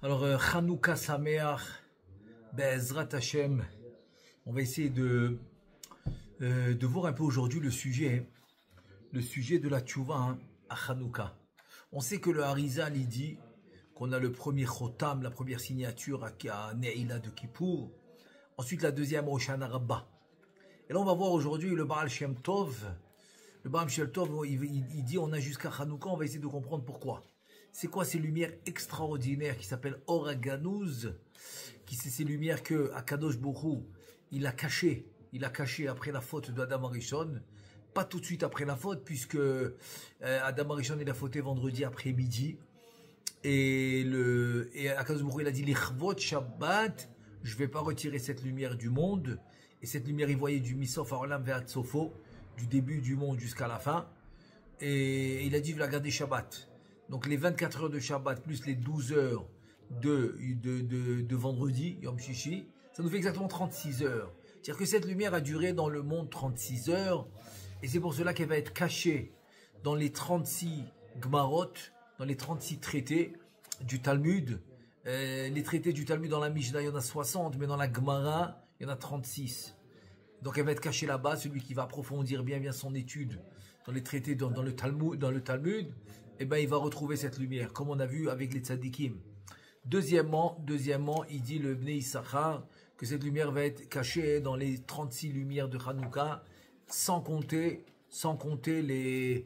Alors, Hanouka Sameach, Be'ezrat Hashem, on va essayer de voir un peu aujourd'hui le sujet de la tchouva à Hanouka. On sait que le Harizal, il dit qu'on a le premier Chotam, la première signature à Ne'ila de Kippour, ensuite la deuxième au Hoshana Rabbah. Et là, on va voir aujourd'hui le Baal Shem Tov. Le Baal Shem Tov, il dit on a jusqu'à Hanouka, on va essayer de comprendre pourquoi. C'est quoi ces lumières extraordinaires qui s'appellent Or HaGanuz, qui c'est ces lumières que Akadosh Baruch Hu, il a cachées après la faute d'Adam Arishon, pas tout de suite après la faute, puisque Adam Arishon il a fauté vendredi après-midi, et Akadosh Baruch Hu il a dit l'Ichvot Shabbat, je vais pas retirer cette lumière du monde, et cette lumière il voyait du Misof Haolam Ve'ad Sofo, du début du monde jusqu'à la fin, et il a dit je vais la garder Shabbat. Donc les 24 heures de Shabbat plus les 12 heures de vendredi, Yom Shishi, ça nous fait exactement 36 heures. C'est-à-dire que cette lumière a duré dans le monde 36 heures, et c'est pour cela qu'elle va être cachée dans les 36 Gmarot, dans les 36 traités du Talmud. Les traités du Talmud dans la Mishnah, il y en a 60, mais dans la Gemara, il y en a 36. Donc elle va être cachée là-bas, celui qui va approfondir bien son étude dans les traités, dans le Talmud, eh ben, il va retrouver cette lumière, comme on a vu avec les tzadikim. Deuxièmement, il dit le Bnei Issachar que cette lumière va être cachée dans les 36 lumières de Hanouka, sans compter le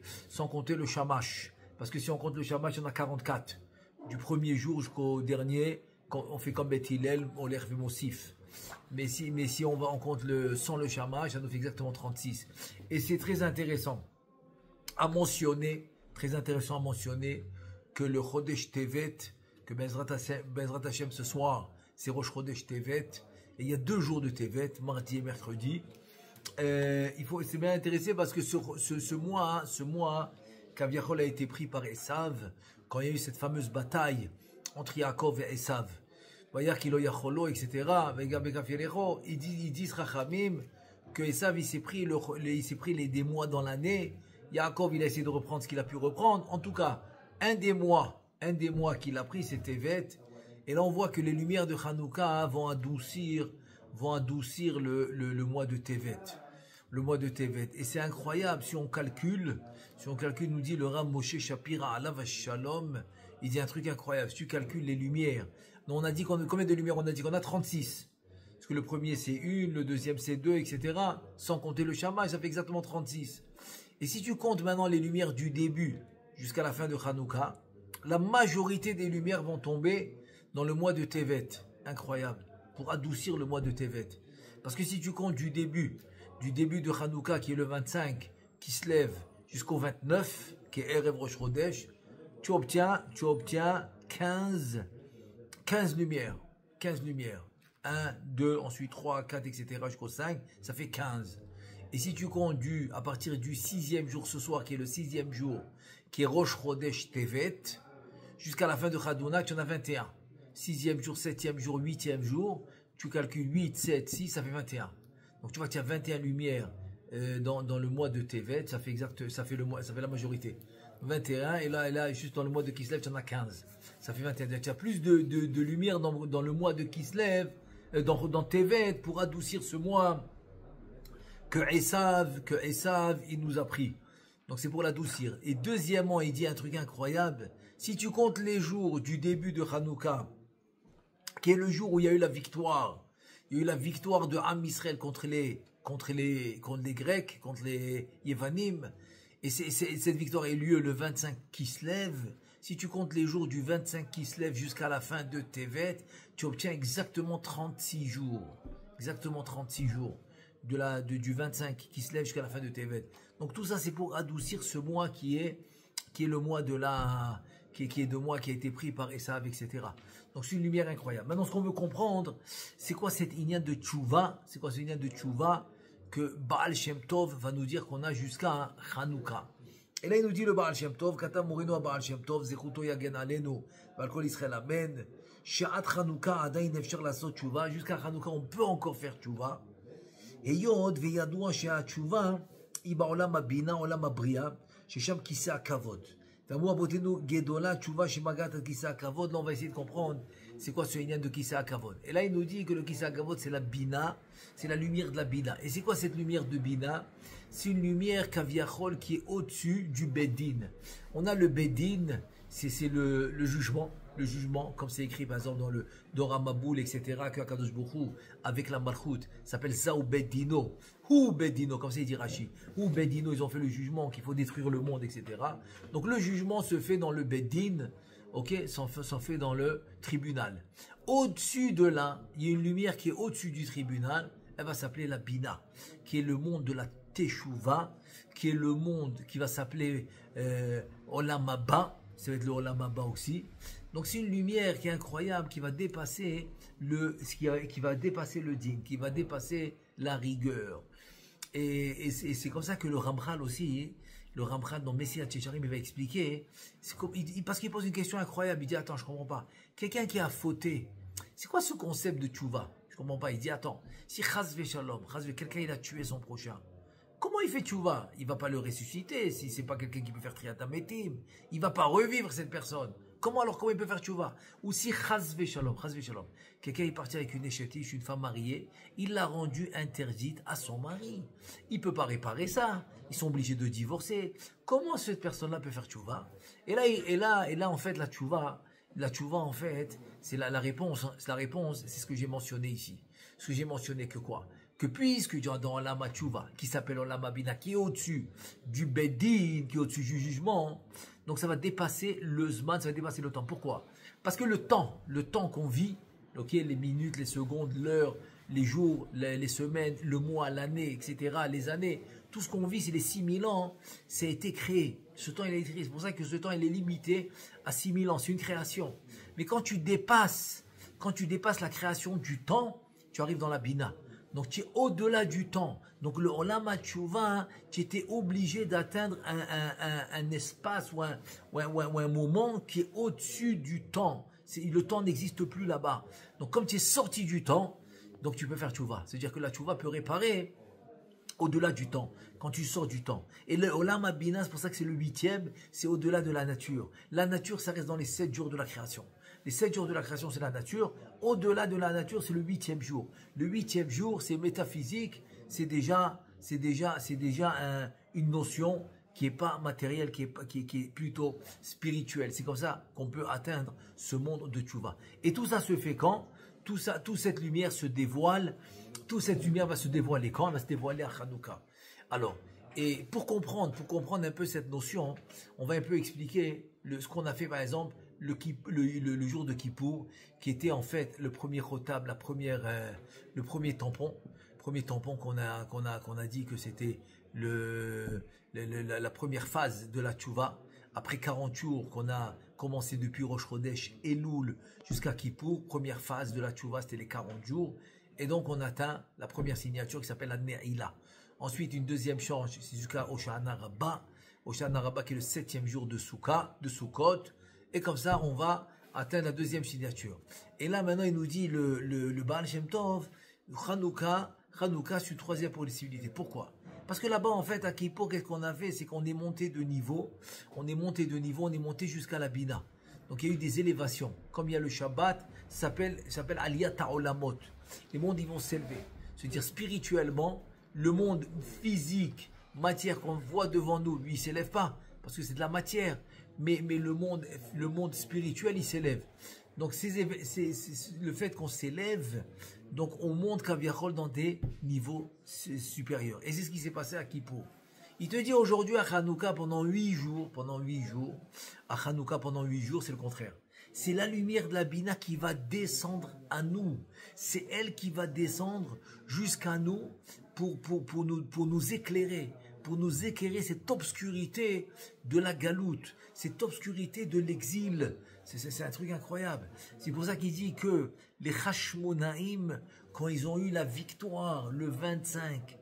Shamash. Parce que si on compte le Shamash, il y en a 44. Du premier jour jusqu'au dernier, quand on fait comme Beth Hillel, on les refait Mosif. Mais si on compte sans le Shamash, ça nous fait exactement 36. Et c'est très intéressant à mentionner que le Chodesh Tevet, que Bezrat Hashem ce soir, c'est Rosh Chodesh Tevet, et il y a 2 jours de Tevet, mardi et mercredi. C'est bien intéressant parce que ce mois, Kaviachol a été pris par Esav, quand il y a eu cette fameuse bataille entre Yaakov et Esav. Voyez qu'il y a Cholo, etc. Ils disent Rachamim que Esav il s'est pris des mois dans l'année. Yaakov, il a essayé de reprendre ce qu'il a pu reprendre. En tout cas, un des mois qu'il a pris, c'était Tevet. Et là, on voit que les lumières de Hanouka vont adoucir le mois de Tevet. Le mois de Tevet. Et c'est incroyable, si on calcule, nous dit le Rav Moshe Shapira, Alav Shalom, il dit un truc incroyable. Si tu calcules les lumières, donc on a dit combien de lumières on a dit qu'on a 36. Parce que le premier c'est 1, le deuxième c'est 2, etc. Sans compter le Shamash, ça fait exactement 36. Et si tu comptes maintenant les lumières du début jusqu'à la fin de Hanouka, la majorité des lumières vont tomber dans le mois de Tevet. Incroyable. Pour adoucir le mois de Tevet. Parce que si tu comptes du début de Hanouka qui est le 25, qui se lève jusqu'au 29, qui est Erev Rosh Chodesh, tu obtiens 15 lumières. 15 lumières. 1, 2, ensuite 3, 4, etc. jusqu'au 5, ça fait 15. Et si tu comptes à partir du 6e jour ce soir, qui est le 6e jour, qui est Rosh Chodesh Tevet, jusqu'à la fin de Hanouka, tu en as 21. 6e jour, 7e jour, 8e jour, tu calcules 8, 7, 6, ça fait 21. Donc tu vois qu'il y a 21 lumières dans le mois de Tevet, ça fait la majorité. 21, et là, juste dans le mois de Kislev, tu en as 15. Ça fait 21. Tu as plus de lumière dans le mois de Kislev, dans Tevet, pour adoucir ce mois que Esav, il nous a pris. Donc c'est pour l'adoucir. Et deuxièmement, il dit un truc incroyable. Si tu comptes les jours du début de Hanouka, qui est le jour où il y a eu la victoire, de Am Israël contre les Grecs, contre les Yevanim, et cette victoire a eu lieu le 25 Kislev. Si tu comptes les jours du 25 Kislev jusqu'à la fin de Tevet, tu obtiens exactement 36 jours. Exactement 36 jours. Du 25 qui se lève jusqu'à la fin de Tevet. Donc tout ça c'est pour adoucir ce mois qui est le mois qui a été pris par Esav, etc. Donc c'est une lumière incroyable. Maintenant ce qu'on veut comprendre, c'est quoi cette inyan de tchouva, que Baal Shem Tov va nous dire qu'on a jusqu'à Hanouka. Et là il nous dit le Baal Shem Tov, Kata Moreno Baal Shem Tov, Zechuto Yagen Alenu, Balkol Israël Amen, She'at Hanouka Adain Efshar Lasot Tchouva, jusqu'à Hanouka on peut encore faire tchouva. היות וידוע שהתשובה היא בעולם הבינה, עולם הבריאה, ששם כיסא הכבוד. Là, on va essayer de comprendre c'est quoi ce Inyan de Kisa Kavod. Et là, il nous dit que le Kisa Kavod, c'est la Bina, c'est la lumière de la Bina. Et c'est quoi cette lumière de Bina? C'est une lumière Kaviachol qui est au-dessus du Bedin. On a le Bedin, c'est le jugement. Le jugement, comme c'est écrit par exemple dans le Dora Maboul, etc., que Akadosh Baruch Hu, avec la Malchut, s'appelle Zaou Bedino, ou Bedino, comme c'est dit Rashi, ou Bedino, ils ont fait le jugement qu'il faut détruire le monde, etc. Donc le jugement se fait dans le Bedin, ok, s'en fait dans le tribunal. Au-dessus de là, il y a une lumière qui est au-dessus du tribunal, elle va s'appeler la Bina, qui est le monde de la Teshuvah, qui est le monde qui va s'appeler Olam Haba, ça va être le Olam Haba aussi. Donc c'est une lumière qui est incroyable, qui va dépasser qui va dépasser le din, qui va dépasser la rigueur. Et c'est comme ça que le Ramchal aussi, le Ramchal dans Messiah Tchecharim, il va expliquer, parce qu'il pose une question incroyable, il dit attends, je comprends pas. Quelqu'un qui a fauté, c'est quoi ce concept de tchouva? Je comprends pas, il dit attends, si Chazve Shalom, quelqu'un il a tué son prochain, comment il fait tchouva? Il va pas le ressusciter, si c'est pas quelqu'un qui peut faire triatametim, il va pas revivre cette personne. Comment il peut faire tchouva? Ou si chazve shalom, quelqu'un est parti avec une échetiche, une femme mariée, il l'a rendue interdite à son mari. Il peut pas réparer ça. Ils sont obligés de divorcer. Comment cette personne-là peut faire tchouva? Et là, en fait, la tchouva, en fait, c'est la réponse. La réponse, c'est ce que j'ai mentionné ici. Ce que j'ai mentionné que quoi? Que puisque dans Olama Tchouva, qui s'appelle Olama Bina, qui est au-dessus du Bedin, qui est au-dessus du jugement, donc ça va dépasser le Zman, ça va dépasser le temps. Pourquoi? Parce que le temps qu'on vit, ok, les minutes, les secondes, l'heure, les jours, les semaines, le mois, l'année, etc., les années, tout ce qu'on vit, c'est les 6000 ans, ça a été créé. Ce temps, il a été créé. C'est pour ça que ce temps, il est limité à 6000 ans. C'est une création. Mais quand tu dépasses la création du temps, tu arrives dans la Bina. Donc tu es au-delà du temps. Donc le Olam HaTchouva, tu étais obligé d'atteindre un espace ou un moment qui est au-dessus du temps. Le temps n'existe plus là-bas. Donc comme tu es sorti du temps, donc tu peux faire Tchouva. C'est-à-dire que la Tchouva peut réparer au-delà du temps, quand tu sors du temps. Et le Olam HaBina, c'est pour ça que c'est le 8e, c'est au-delà de la nature. La nature, ça reste dans les 7 jours de la création. Les 7 jours de la création, c'est la nature. Au-delà de la nature, c'est le 8e jour. Le 8e jour, c'est métaphysique. C'est déjà une notion qui n'est pas matérielle, qui est plutôt spirituelle. C'est comme ça qu'on peut atteindre ce monde de Tchouva. Et tout ça se fait quand? Toute cette lumière se dévoile. Toute cette lumière va se dévoiler quand? Elle va se dévoiler à Hanouka. Alors, et pour comprendre un peu cette notion, on va un peu expliquer ce qu'on a fait par exemple le jour de Kippour, qui était en fait le premier rotab, le premier tampon qu'on a dit que c'était la première phase de la tchouva. Après 40 jours qu'on a commencé depuis Rosh Chodesh, Elul jusqu'à Kippour, première phase de la tchouva, c'était les 40 jours. Et donc on atteint la première signature qui s'appelle la Ne'ila. Ensuite, une deuxième change, c'est jusqu'à Hoshana Rabbah. Hoshana Rabbah qui est le 7e jour de Sukkot. Et comme ça, on va atteindre la deuxième signature. Et là, maintenant, il nous dit le Baal Shem Tov, Hanouka, c'est une troisième possibilité. Pourquoi? Parce que là-bas, en fait, à Kippour, qu'est-ce qu'on a fait? C'est qu'on est monté de niveau. On est monté jusqu'à la Bina. Donc, il y a eu des élévations. Comme il y a le Shabbat, ça s'appelle Aliyat HaOlamot. Les mondes, ils vont s'élever. C'est-à-dire, spirituellement, le monde physique, matière qu'on voit devant nous, lui, il ne s'élève pas. Parce que c'est de la matière. Mais le monde spirituel, il s'élève. Donc, c'est le fait qu'on s'élève, donc on monte Kaviachol dans des niveaux supérieurs. Et c'est ce qui s'est passé à Kippour. Il te dit aujourd'hui à Hanouka pendant 8 jours, à Hanouka pendant 8 jours, c'est le contraire. C'est la lumière de la Bina qui va descendre à nous. C'est elle qui va descendre jusqu'à nous pour nous éclairer. Pour nous éclairer cette obscurité de la galoute, cette obscurité de l'exil. C'est un truc incroyable. C'est pour ça qu'il dit que les Hashmonaïm, quand ils ont eu la victoire, le 25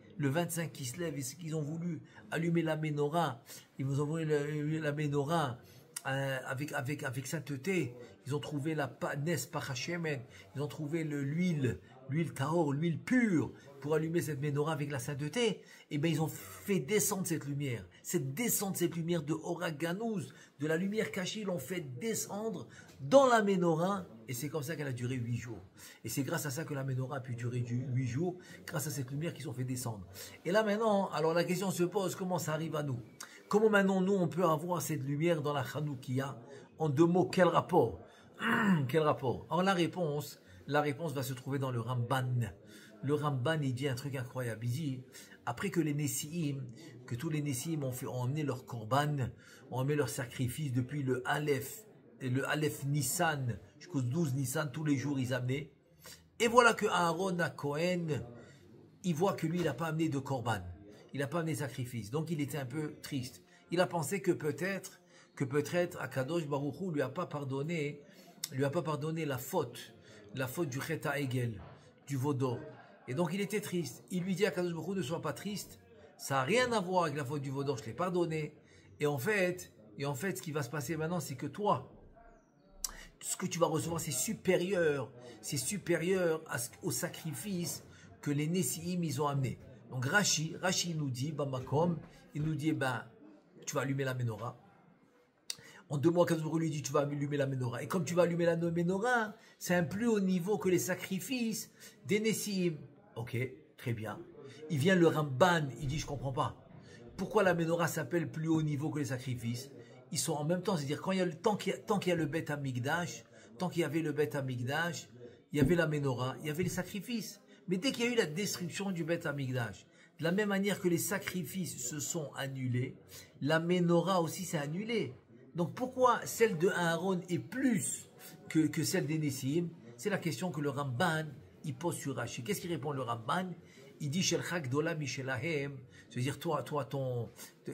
qui se lève, et qu'ils ont voulu allumer la menorah, ils ont voulu allumer la menorah avec sainteté, ils ont trouvé la nes parachemel, ils ont trouvé l'huile l'huile tahor, l'huile pure, pour allumer cette menorah avec la sainteté, eh bien ils ont fait descendre cette lumière. Cette lumière de Oraganouz, de la lumière cachée, ils l'ont fait descendre dans la menorah, et c'est comme ça qu'elle a duré 8 jours. Et c'est grâce à ça que la menorah a pu durer 8 jours, grâce à cette lumière qu'ils ont fait descendre. Et là maintenant, alors la question se pose, comment ça arrive à nous? Comment maintenant nous on peut avoir cette lumière dans la Hanoukia? En 2 mots, quel rapport? Quel rapport? Alors la réponse va se trouver dans le Ramban. Le Ramban, il dit un truc incroyable. Il dit, après que les Nessi'im, que tous les Nessi'im ont emmené leur korban, ont emmené leur sacrifice depuis le Aleph Nissan, jusqu'au 12 Nissan, tous les jours ils amenaient. Et voilà que Aaron à Cohen, il voit que lui, il n'a pas amené de korban. Il n'a pas amené de sacrifice. Donc il était un peu triste. Il a pensé que peut-être Akadosh Baruch Hu lui a pas pardonné la faute du Cheta Egel, du veau d'or. Et donc il était triste. Il lui dit à Kadosh Baruch Hu, ne sois pas triste, ça n'a rien à voir avec la faute du veau d'or, je l'ai pardonné. Et en fait, ce qui va se passer maintenant, c'est que toi, ce que tu vas recevoir, c'est supérieur au sacrifice que les Nessi'im ils ont amené. Donc Rashi nous dit, Bamakom, il nous dit, tu vas allumer la menorah. En 2 mois, Kadosh Baruch Hu lui dit, tu vas allumer la menorah. Et comme tu vas allumer la menorah, c'est un plus haut niveau que les sacrifices des Nessi'im. Ok, très bien. Il vient le Ramban, il dit, je comprends pas. Pourquoi la menorah s'appelle plus haut niveau que les sacrifices? Ils sont en même temps, c'est-à-dire tant qu'il y a le Beth Amikdash, tant qu'il y avait le Beth Amikdash, il y avait la menorah, il y avait les sacrifices. Mais dès qu'il y a eu la destruction du Beth Amikdash, de la même manière que les sacrifices se sont annulés, la menorah aussi s'est annulée. Donc pourquoi celle de Aaron est plus que celle des Nessi'im? C'est la question que le Ramban il pose sur Rashi. Qu'est-ce qu'il répond le Ramban? Il dit Shelchak Dola Mishelahem, c'est-à-dire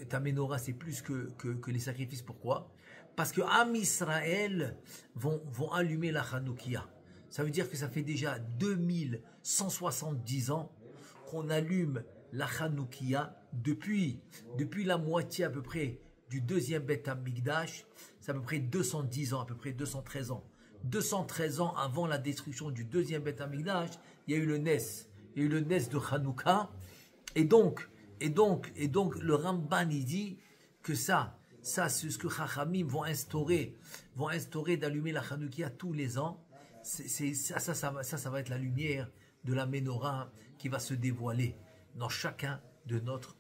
ta menorah c'est plus que les sacrifices. Pourquoi? Parce que Am Israël vont allumer la Hanoukia. Ça veut dire que ça fait déjà 2170 ans qu'on allume la Hanoukia depuis la moitié à peu près du deuxième Beth Amikdash, c'est à peu près 210 ans, à peu près 213 ans. 213 ans avant la destruction du deuxième Beth Amikdash, il y a eu le Nes. Il y a eu le Nes de Hanouka. Et donc, le Ramban, il dit que ça c'est ce que Chachamim vont instaurer d'allumer la Hanoukia tous les ans. Ça va être la lumière de la menorah qui va se dévoiler dans chacun de notre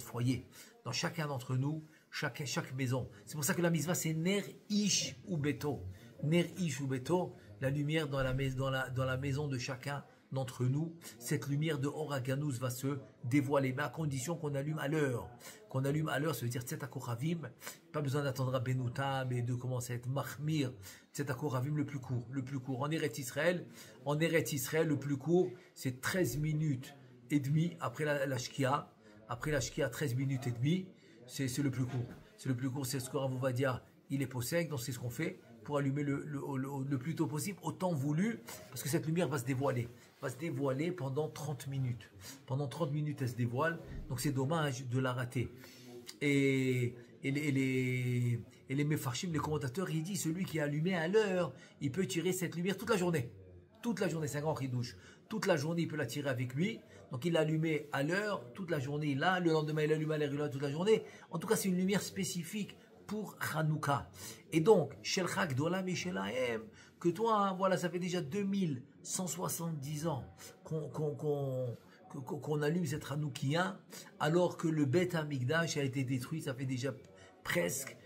foyer, dans chacun d'entre nous, chaque maison. C'est pour ça que la mitzvah c'est Ner Ish ou Beto. Ner Ish ou Beto, la lumière dans la maison de chacun d'entre nous. Cette lumière de Oraganouz va se dévoiler, mais à condition qu'on allume à l'heure. Qu'on allume à l'heure, ça veut dire Tzet HaKochavim. Pas besoin d'attendre à Benoutam et de commencer à être Mahmir. Tzet HaKochavim le plus court. En Eretz Israël, le plus court, c'est 13 minutes et demie après la Shkia. Après la Shkia, 13 minutes et demie, c'est le plus court. C'est ce que Rav va dire, il est possède, donc c'est ce qu'on fait pour allumer le plus tôt possible, autant voulu, parce que cette lumière va se dévoiler pendant 30 minutes. Pendant 30 minutes, elle se dévoile, donc c'est dommage de la rater. Et les Mefarshim, les commentateurs, ils disent, celui qui est allumé à l'heure, il peut tirer cette lumière toute la journée. Toute la journée, c'est un grand chidouche. Toute la journée, il peut la tirer avec lui. Donc il l'a allumé à l'heure, toute la journée, là, le lendemain, il allume à l'heure, toute la journée. En tout cas, c'est une lumière spécifique pour Hanouka. Et donc, Shelchak Dola Mishelahem, que toi, voilà, ça fait déjà 2170 ans qu'on allume cette Hanoukia, alors que le Beth Amikdash a été détruit, ça fait déjà presque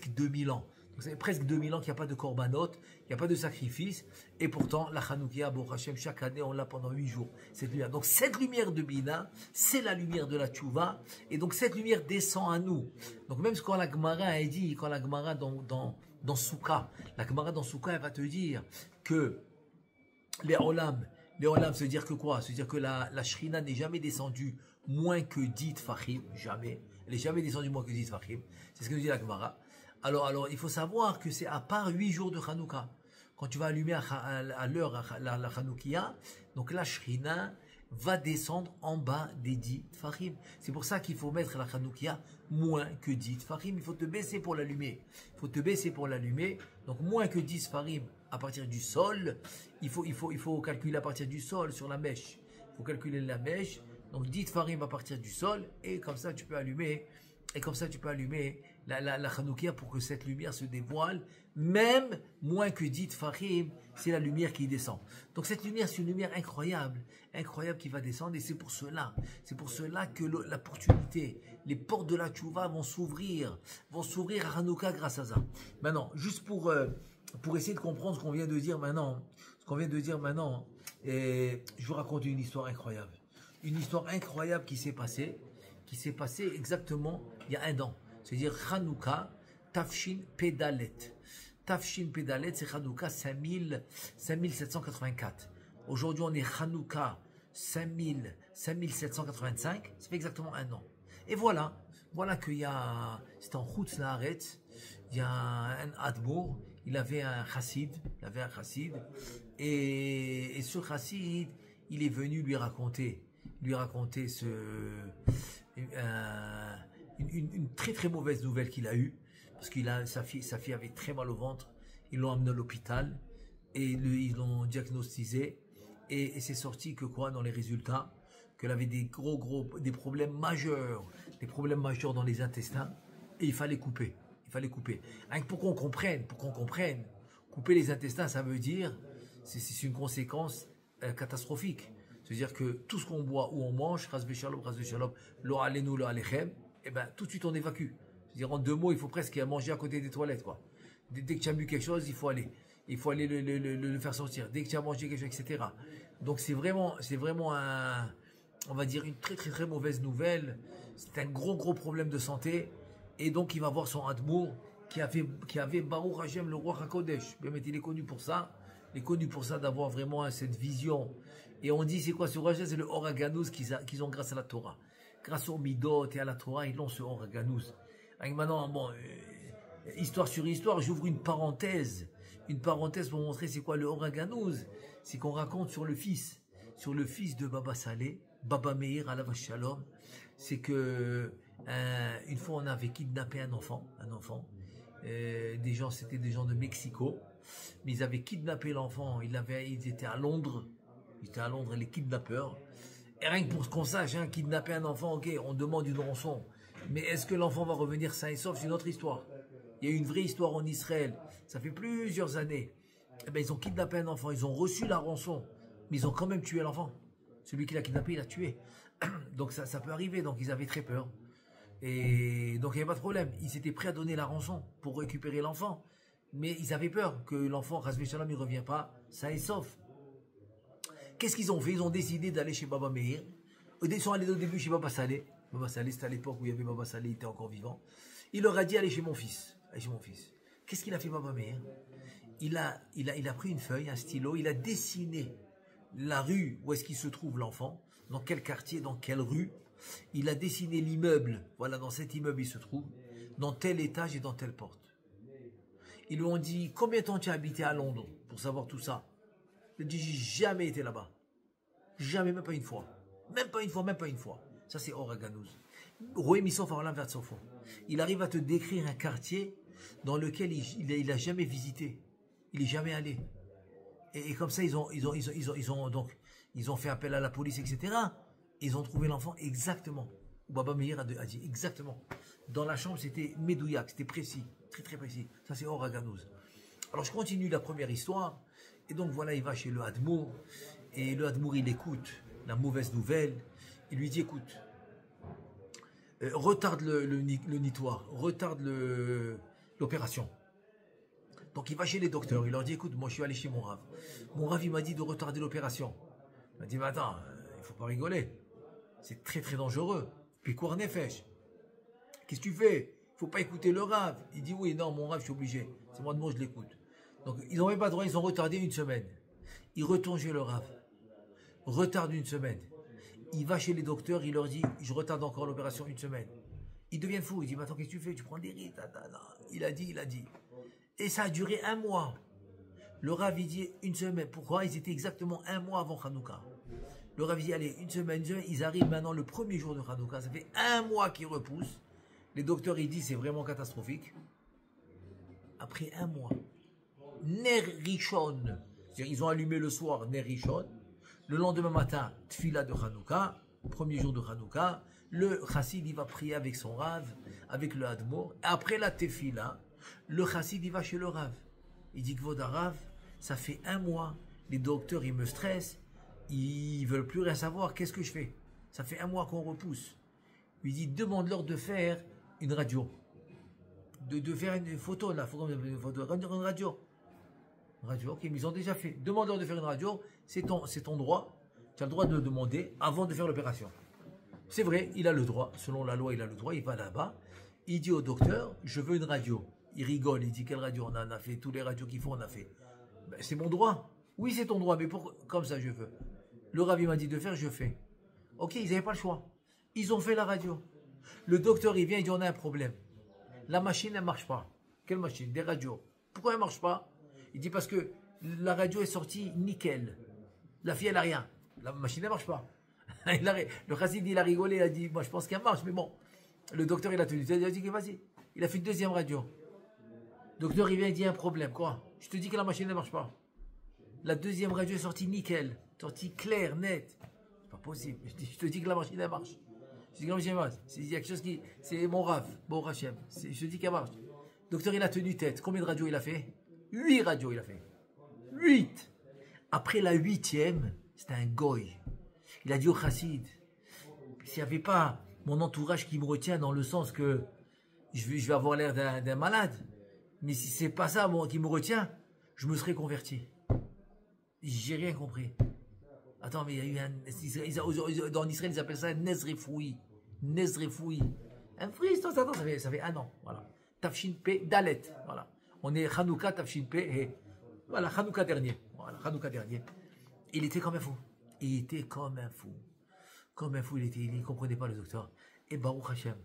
2000 ans. Donc ça fait presque 2000 ans qu'il n'y a pas de korbanot, il n'y a pas de sacrifice, et pourtant la Hanoukia, Baruch Hashem, chaque année on l'a pendant 8 jours, cette lumière. Donc cette lumière de Bina, c'est la lumière de la Tchouva, et donc cette lumière descend à nous. Donc même quand la Gemara a dit, quand la Gemara dans Souka, la Gemara dans Souka, elle va te dire que les Olam, ça veut dire que quoi? Ça veut dire que la Shrina n'est jamais descendue moins que 10 Tfachim, jamais. Elle n'est jamais descendue moins que 10 Tfachim. C'est ce que nous dit la Gemara. Alors, il faut savoir que c'est à part 8 jours de Hanouka. Quand tu vas allumer à l'heure la Hanoukia, donc la Shrina va descendre en bas des 10 Tfachim. C'est pour ça qu'il faut mettre la Hanoukia moins que 10 Tfachim. Il faut te baisser pour l'allumer. Donc moins que 10 Tfachim à partir du sol. Il faut calculer à partir du sol sur la mèche. Il faut calculer la mèche. Donc 10 farim à partir du sol. Et comme ça, tu peux allumer. Et comme ça, tu peux allumer la Hanoukia pour que cette lumière se dévoile. Même moins que 10 farim, c'est la lumière qui descend. Donc cette lumière, c'est une lumière incroyable. Incroyable qui va descendre. Et c'est pour cela que l'opportunité, les portes de la tchouva vont s'ouvrir à Hanouka grâce à ça. Maintenant, juste pour essayer de comprendre ce qu'on vient de dire maintenant, et je vous raconte une histoire incroyable. Une histoire incroyable qui s'est passée exactement il y a un an. C'est-à-dire Hanouka, Tafshin Pedalet. Tafshin Pedalet, c'est Hanouka 5784. Aujourd'hui, on est Hanouka 5785. Ça fait exactement un an. Et voilà qu'il y a, c'était en Chutz Laaretz, il y a un Admour, il avait un chassid, et ce chassid, il est venu lui raconter une très très mauvaise nouvelle qu'il a eue, parce qu'il a sa fille avait très mal au ventre. Ils l'ont amené à l'hôpital et ils l'ont diagnostisé, et c'est sorti que quoi dans les résultats, qu'elle avait des problèmes majeurs dans les intestins, et il fallait couper. Rien que pour qu'on comprenne, couper les intestins, ça veut dire, c'est une conséquence catastrophique. C'est-à-dire que tout ce qu'on boit ou on mange, ras v'shalom, lo alenu, lo alechem, et ben tout de suite on évacue. C'est-à-dire en 2 mots, il faut presque manger à côté des toilettes, quoi. Dès que tu as bu quelque chose, il faut aller le faire sortir. Dès que tu as mangé quelque chose, etc. Donc c'est vraiment on va dire une très très très mauvaise nouvelle. C'est un gros problème de santé. Et donc il va voir son Admour qui avait Baruch Hashem, le roi HaKodesh. Bien, mais il est connu pour ça. Il est connu pour ça, d'avoir vraiment cette vision. Et on dit, c'est quoi ce roi? C'est le Or HaGanuz qu'ils ont grâce à la Torah. Grâce au Midot et à la Torah, ils ont ce Or HaGanuz. Maintenant, bon, histoire sur histoire, j'ouvre une parenthèse pour montrer c'est quoi le Or HaGanuz. C'est qu'on raconte sur le fils de Baba Saleh, Baba Meir, alav shalom. C'est que une fois on avait kidnappé un enfant. C'était des gens de Mexico, mais ils avaient kidnappé l'enfant. Ils étaient à Londres. Les kidnappeurs. Et rien que pour qu'on sache, kidnapper un enfant, ok, on demande une rançon. Mais est-ce que l'enfant va revenir sain et sauf? C'est une autre histoire. Il y a une vraie histoire en Israël. Ça fait plusieurs années. Eh ben, ils ont kidnappé un enfant. Ils ont reçu la rançon. Mais ils ont quand même tué l'enfant. Celui qui l'a kidnappé, il l'a tué. Donc ça peut arriver. Donc ils avaient très peur. Et donc il n'y avait pas de problème. Ils étaient prêts à donner la rançon pour récupérer l'enfant. Mais ils avaient peur que l'enfant, Ras Shalom, il ne revient pas sain et sauf. Qu'est-ce qu'ils ont fait? Ils ont décidé d'aller chez Baba Meir. Ils sont allés au début chez Baba Saleh. Baba Saleh, c'était à l'époque où il y avait Baba Saleh, il était encore vivant. Il leur a dit, allez chez mon fils. Qu'est-ce qu'il a fait, Baba Meir? Il a pris une feuille, un stylo, il a dessiné la rue où est-ce qu'il se trouve l'enfant, dans quel quartier, dans quelle rue. Il a dessiné l'immeuble, voilà, dans cet immeuble il se trouve, dans tel étage et dans telle porte. Ils lui ont dit, combien de temps tu as habité à Londres pour savoir tout ça? Il a dit, j'ai jamais été là-bas. Jamais, même pas une fois. Ça, c'est Or HaGanuz. Il arrive à te décrire un quartier dans lequel il a jamais visité. Il est jamais allé. Et comme ça, ils ont fait appel à la police, etc. Ils ont trouvé l'enfant exactement. Baba Meir a dit exactement. Dans la chambre, c'était médouillac, c'était précis, très très précis. Ça, c'est Or HaGanuz. Alors, je continue la première histoire. Et donc, voilà, il va chez le Hadmour. Et le Hadmour, il écoute la mauvaise nouvelle. Il lui dit, écoute, retarde le nitoire, retarde l'opération. Donc, il va chez les docteurs. Il leur dit, écoute, moi, je suis allé chez mon Rav. Mon Rav, il m'a dit de retarder l'opération. Il m'a dit, mais attends, il ne faut pas rigoler. C'est très, très dangereux. Puis, quoi, nefesh? Qu'est-ce que tu fais? Il ne faut pas écouter le Rav. Il dit, oui, non, mon Rav, je suis obligé. C'est moi de moi, je l'écoute. Donc, ils n'ont même pas droit, ils ont retardé 1 semaine. Il retourne chez le Rav. Retarde 1 semaine. Il va chez les docteurs, il leur dit, je retarde encore l'opération 1 semaine. Ils deviennent fous. Ils disent, mais attends, qu'est-ce que tu fais? Tu prends des rites. Il a dit. Et ça a duré 1 mois. Le Rav, il dit 1 semaine. Pourquoi? Ils étaient exactement 1 mois avant Hanouka. Le Rav, il dit, allez, 1 semaine, ils arrivent maintenant le premier jour de Hanouka. Ça fait 1 mois qu'ils repoussent. Les docteurs, ils disent, c'est vraiment catastrophique. Après 1 mois, Ner Rishon. C'est-à-dire, ils ont allumé le soir Ner Rishon. Le lendemain matin, Tfila de Hanouka, premier jour de Hanouka. Le chassid, il va prier avec son Rav, avec le Hadmour. Après la Tefila, le chassid, il va chez le Rav. Il dit que Kvoda Rav, ça fait 1 mois, les docteurs, ils me stressent, ils veulent plus rien savoir, qu'est-ce que je fais? Ça fait 1 mois qu'on repousse. Il dit, demande-leur de faire une radio. De faire une photo, là, une radio. Une radio, ok, mais ils ont déjà fait. Demande-leur de faire une radio, c'est ton droit. Tu as le droit de le demander avant de faire l'opération. C'est vrai, il a le droit, selon la loi, il a le droit, il va là-bas, il dit au docteur, je veux une radio. Il rigole, il dit, quelle radio? On en a fait, tous les radios qu'il faut, on a fait. Ben, c'est mon droit. Oui, c'est ton droit, mais comme ça, je veux. Le Rav, il m'a dit de faire, je fais. Ok, ils n'avaient pas le choix. Ils ont fait la radio. Le docteur, il vient, il dit, on a un problème. La machine, elle ne marche pas. Quelle machine? Des radios. Pourquoi elle ne marche pas? Il dit, parce que la radio est sortie nickel. La fille, elle n'a rien. La machine, elle ne marche pas. Le chassid, il a rigolé, il a dit, moi je pense qu'elle marche, mais bon. Le docteur, il a tenu. Il a dit, vas-y. Il a fait une deuxième radio. Le docteur, il vient, il dit, un problème. Quoi? Je te dis que la machine ne marche pas. La deuxième radio est sortie nickel. Sortie claire, nette. C'est pas possible. Je te dis que la machine, elle marche. Je te dis que la machine, elle marche. Il y a quelque chose qui. C'est mon Rav, bon Hachem. Je te dis qu'elle marche. Le docteur, il a tenu tête. Combien de radios il a fait? 8 radios, il a fait. 8. Après la 8e, c'était un goy. Il a dit au chassid, s'il n'y avait pas mon entourage qui me retient dans le sens que je vais avoir l'air d'un malade, mais si c'est pas ça qui me retient, je me serais converti. J'ai rien compris. Attends, mais il y a eu dans Israël, ils appellent ça un Nezrefoui. Nezrefoui. Un fruit, ça fait 1 an. Voilà. Tafshin P, Dalet. Voilà. On est Hanouka, Tafshin P, et voilà, Hanouka dernier. Voilà, Hanouka dernier. Il était comme un fou. Il était comme un fou. Comme un fou, il ne comprenait pas le docteur. Et Baruch Hashem.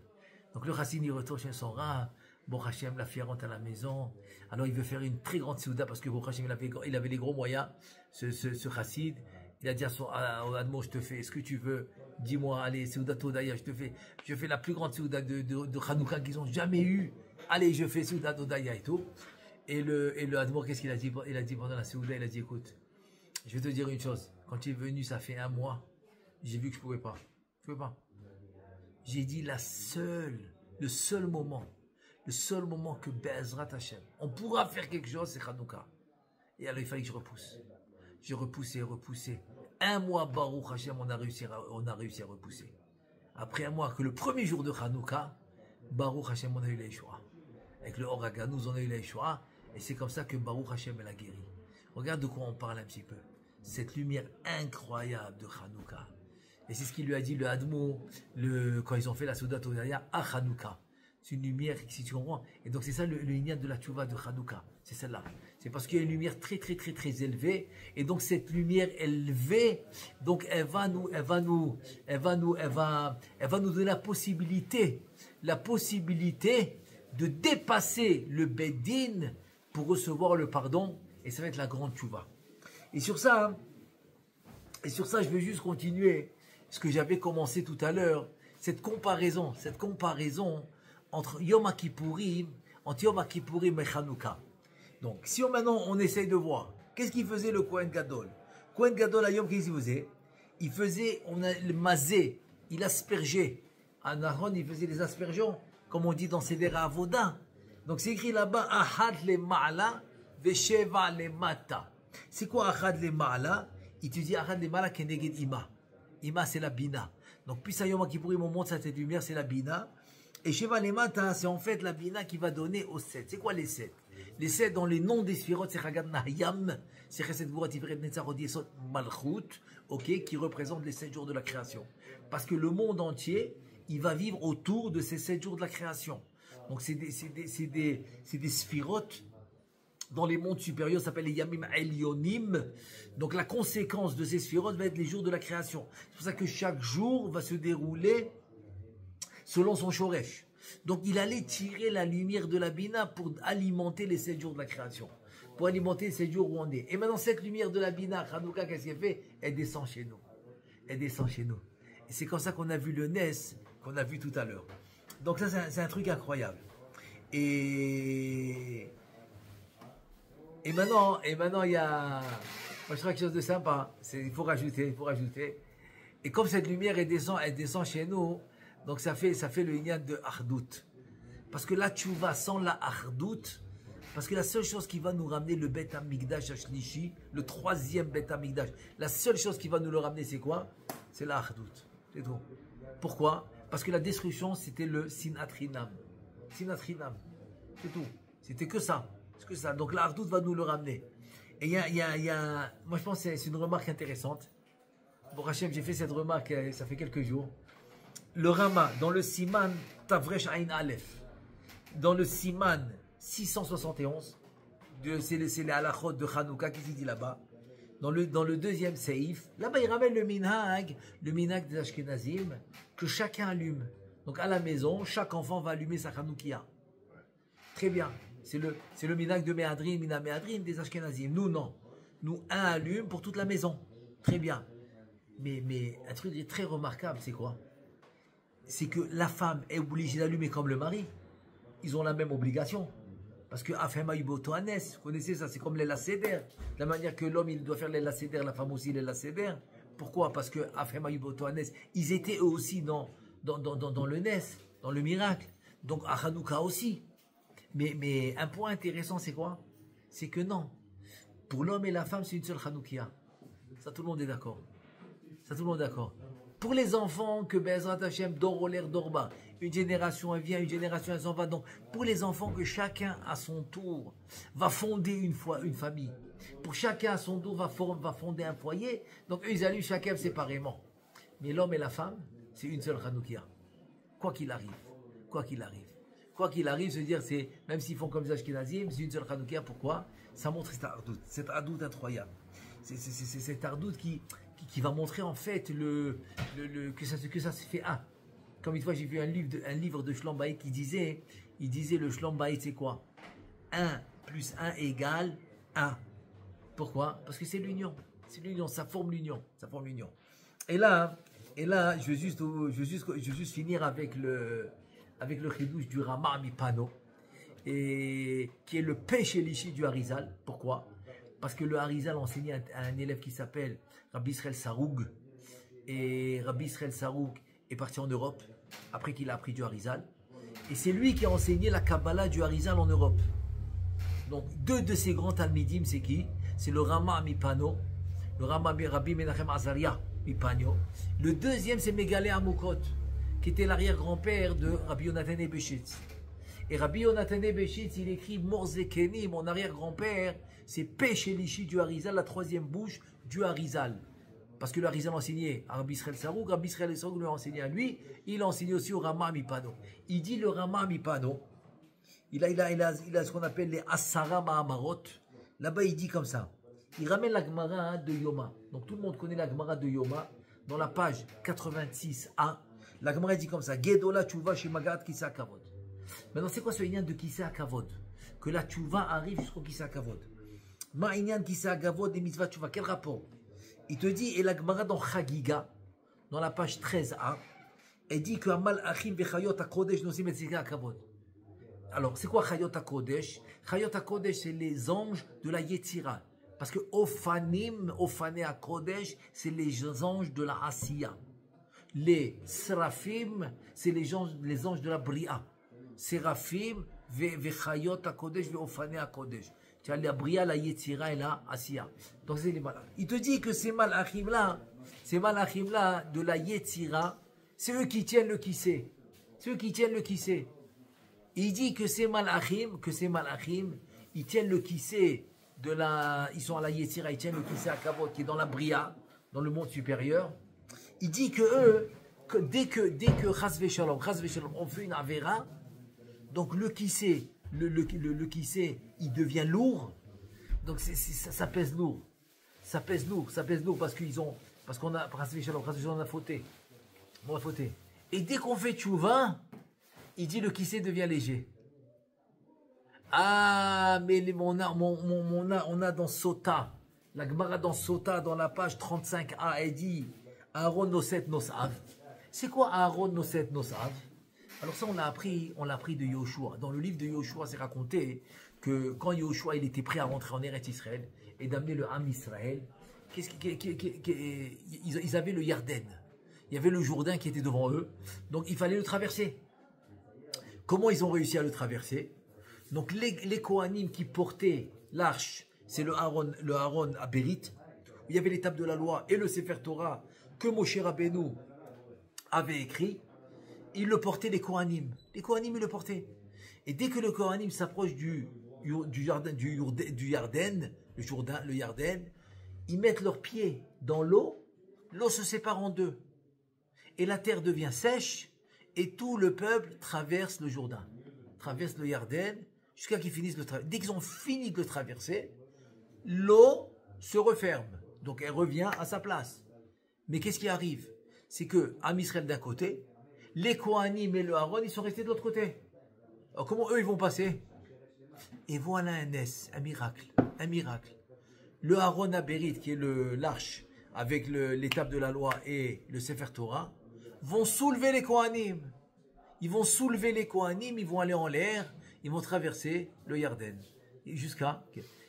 Donc le Chassid, il retourne chez son rat. Baruch Hashem, la fille rentre à la maison. Alors il veut faire une très grande Souda parce que Baruch Hashem, il avait les gros moyens. Ce Chassid, il a dit au Admo, je te fais ce que tu veux. Dis-moi, allez, Souda Todaya, je fais la plus grande Souda de Hanouka qu'ils ont jamais eue. Allez, je fais Souda Todaya et tout. Et le Admo, qu'est-ce qu'il a dit? Il a dit pendant la Souda, il a dit, écoute, je vais te dire une chose. Quand tu es venu, ça fait 1 mois, j'ai vu que je ne pouvais pas. Je ne pouvais pas. J'ai dit le seul moment que Be'ezrat Hashem, on pourra faire quelque chose, c'est Hanouka. Et alors il fallait que je repousse. J'ai repoussé. 1 mois, Baruch Hashem, on a réussi à repousser. Après 1 mois, que le premier jour de Hanouka, Baruch Hashem, on a eu la Yeshua. Avec le Horaga, nous on a eu la Yeshua. Et c'est comme ça que Baruch Hashem, elle a guéri. Regarde de quoi on parle un petit peu. Cette lumière incroyable de Hanouka. Et c'est ce qu'il lui a dit le Hadmour, quand ils ont fait la Souda Todaya à Hanouka. C'est une lumière, si tu comprends. Et donc c'est ça le lignan de la Tchouva de Hanouka. C'est celle-là. C'est parce qu'il y a une lumière très très très très élevée. Et donc cette lumière élevée, donc elle va nous donner la possibilité de dépasser le Beddin pour recevoir le pardon. Et ça va être la grande Tchouva. Et sur ça, je vais juste continuer ce que j'avais commencé tout à l'heure, cette comparaison entre Yom Kippourim et Hanouka. Donc, si maintenant on essaye de voir, qu'est-ce qu'il faisait le Kohen Gadol? Kohen Gadol à Yom, qu'est-ce qu'il faisait? Le mazé, il aspergeait. En Aaron, il faisait les aspersions, comme on dit dans Seder Avoda. Donc c'est écrit là-bas, Ahad le Ma'ala, Vesheva le Mata. C'est quoi Ahad le Ma'ala? Il te dit Ahad le Ma'ala keneged Ima. Ima, c'est la Bina. Donc, puis ça, Yom Kippourim, on montre cette lumière, c'est la Bina. Et Sheva le Mata, c'est en fait la Bina qui va donner aux 7. C'est quoi les 7? Les 7 dans les noms des Sphirot, c'est Chagad Nahayam, c'est Chesed Gvura Tiferet Netzach Hod Yesod Malchut, ok, qui représentent les 7 jours de la création. Parce que le monde entier, il va vivre autour de ces 7 jours de la création. Donc, c'est des Sphirot. Dans les mondes supérieurs, ça s'appelle les Yamim Elyonim. Donc la conséquence de ces sphirotes va être les jours de la création. C'est pour ça que chaque jour va se dérouler selon son shoresh. Donc il allait tirer la lumière de la Bina pour alimenter les 7 jours de la création. Pour alimenter les 7 jours où on est. Et maintenant cette lumière de la Bina, Hanouka, qu'est-ce qu'elle fait? Elle descend chez nous. Et c'est comme ça qu'on a vu le Nes, qu'on a vu tout à l'heure. Donc ça c'est un truc incroyable. Et Et maintenant, il y a. Moi, je trouve quelque chose de sympa. Il faut rajouter, il faut rajouter. Et comme cette lumière, elle descend chez nous, donc ça fait le inyan de Ardout. Parce que là, tu vas sans la Ardout, parce que la seule chose qui va nous ramener le Bet Hamikdash Ashlishi, le troisième Bet Hamikdash, la seule chose qui va nous le ramener, c'est quoi? C'est la Ardout. C'est tout. Pourquoi? Parce que la destruction, c'était le Sinatrinam. Sinatrinam. C'est tout. C'était que ça. C'est que ça. Donc la Ardout va nous le ramener. Et moi je pense que c'est une remarque intéressante. Bon, Hachem, j'ai fait cette remarque, ça fait quelques jours. Le Rama, dans le Siman Tavresh Ain Aleph, dans le Siman 671, c'est les halachot de Hanouka qui s'y dit là-bas. Dans le deuxième Seif, là-bas il ramène le minhag des Ashkenazim, que chacun allume. Donc à la maison, chaque enfant va allumer sa Hanoukia. Très bien. C'est le minhag de Méadrim, Mina Méadrim des Ashkenazim. Nous, non. Nous, un allume pour toute la maison. Très bien. Mais un truc très remarquable, c'est quoi? C'est que la femme est obligée d'allumer comme le mari. Ils ont la même obligation. Parce que Afema Yubotoanes, vous connaissez ça, c'est comme les Seder. De la manière que l'homme, il doit faire les Seder, la femme aussi les Seder. Pourquoi? Parce que Afema Yubotoanes, ils étaient eux aussi dans le Nes, dans le miracle. Donc à Hanouka aussi. Mais un point intéressant, c'est quoi? C'est que non. Pour l'homme et la femme, c'est une seule Hanoukia. Ça, tout le monde est d'accord. Ça, tout le monde est d'accord. Pour les enfants, que Bezrat Hashem, Doroler, Dorba, une génération elle vient, une génération elle s'en va. Donc, pour les enfants, que chacun à son tour va fonder une famille. Pour chacun à son tour va fonder un foyer. Donc, eux, ils allument chacun séparément. Mais l'homme et la femme, c'est une seule Hanoukia. Quoi qu'il arrive. Quoi qu'il arrive. Quoi qu'il arrive, se dire, c'est, même s'ils font comme les Ashkenazim, c'est une seule Hanoukia. Pourquoi? Ça montre cette ardoute incroyable. C'est cette ardoute qui va montrer en fait que ça se fait un. Comme une fois, j'ai vu un livre de Shlom Bayit qui disait, le Shlom Bayit, c'est quoi? 1 plus 1 égale 1. Pourquoi? Parce que c'est l'union. C'est l'union, ça forme l'union. Ça forme l'union. Et là, je veux juste finir avec le chidouche du Rama Mipano, et qui est le péché lichi du Harizal. Pourquoi? Parce que le Harizal enseignait à un élève qui s'appelle Rabbi Israël Saroug. Et Rabbi Israël Saroug est parti en Europe après qu'il a appris du Harizal. Et c'est lui qui a enseigné la Kabbalah du Harizal en Europe. Donc deux de ces grands Talmidim, c'est qui? C'est le Rama Mipano, le Rama Rabbi Menachem Azaria Mipano. Le deuxième, c'est Megalé Amukot, qui était l'arrière-grand-père de Rabbi Yonatan Ebeshitz. Et Rabbi Yonatan Ebeshitz, il écrit Morzekeni, mon arrière-grand-père, c'est péché lichi du Harizal, la troisième bouche du Harizal. Parce que le Harizal enseignait à Rabbi Israël Saroug, Rabbi Israël Saroug lui a enseigné à lui, il a enseigné aussi au Rama Mipano. Il dit le Rama Mipano, il a ce qu'on appelle les Asara Mahamarot. Là-bas, il dit comme ça. Il ramène la Gemara de Yoma. Donc tout le monde connaît la Gemara de Yoma. Dans la page 86a, la Gemara dit comme ça. Gedola Tchouva chez Magat Kisa Kavod. Maintenant, c'est quoi ce lien de Kisa Kavod? Que la Tchouva arrive jusqu'au Kisa Kavod. Ma'inyan Kisa Kavod et Mitzvah Tchouva. Quel rapport? Il te dit, et la Gemara dans Chagiga, dans la page 13a, elle dit que Amal Achim Vechayot HaKodesh Nosim et Kisa Kavod. Alors, c'est quoi Chayot HaKodesh? Chayot HaKodesh, c'est les anges de la Yetzira. Parce que Ophanim, Ophane HaKodesh, c'est les anges de la Asiya. Les Seraphim, c'est les anges de la Bria. Seraphim, Vechayot HaKodesh, Veophane HaKodesh. Tu as la Bria, la Yetzira et la Asiya. Donc, c'est les malachim. Il te dit que ces malachim-là de la Yetzira, c'est eux qui tiennent le kissé. C'est eux qui tiennent le kissé. Il dit que ces malachim, ils tiennent le kissé ils sont à la Yetzira, ils tiennent le kissé à Kavod, qui est dans la Bria, dans le monde supérieur. Il dit que eux, dès que Chas Veshalom, on fait une Avera, donc le kissé, le kissé, il devient lourd. Donc ça pèse lourd. Ça pèse lourd parce qu'on a, Chas Veshalom, on a fauté. On a fauté. Et dès qu'on fait tchouva, il dit le kissé devient léger. Ah, mais on a dans Sota, la Gemara dans Sota, dans la page 35a, elle dit Aaron Noset Nosav. C'est quoi Aaron Noset Nosav? Alors ça, on l'a appris de Yoshua. Dans le livre de Yoshua, c'est raconté que quand Yahushua il était prêt à rentrer en Eretz Israël et d'amener le Ham Israël, ils avaient le Yarden. Il y avait le Jourdain qui était devant eux, donc il fallait le traverser. Comment ils ont réussi à le traverser? Donc les Kohanim qui portaient l'arche, c'est le Aaron à Bérite, où il y avait l'étape de la loi et le Sefer Torah que Moshe Rabbeinu avait écrit, ils le portaient les Kohanim. Les Kohanim ils le portaient. Et dès que le Kohanim s'approche du Yarden, le Yarden, ils mettent leurs pieds dans l'eau, l'eau se sépare en deux. Et la terre devient sèche, et tout le peuple traverse le Jourdain, traverse le Yarden, jusqu'à qu'ils finissent le traverser. Dès qu'ils ont fini de le traverser, l'eau se referme, donc elle revient à sa place. Mais qu'est-ce qui arrive? C'est que Am Israël d'un côté, les Kohanim et le Aaron, ils sont restés de l'autre côté. Alors comment eux, ils vont passer? Et voilà un miracle, un miracle. Le Aaron à Bérite, qui est l'arche, avec l'étape de la loi et le Sefer Torah, vont soulever les Kohanim. Ils vont soulever les Kohanim, ils vont aller en l'air, ils vont traverser le Yarden. Jusqu'à...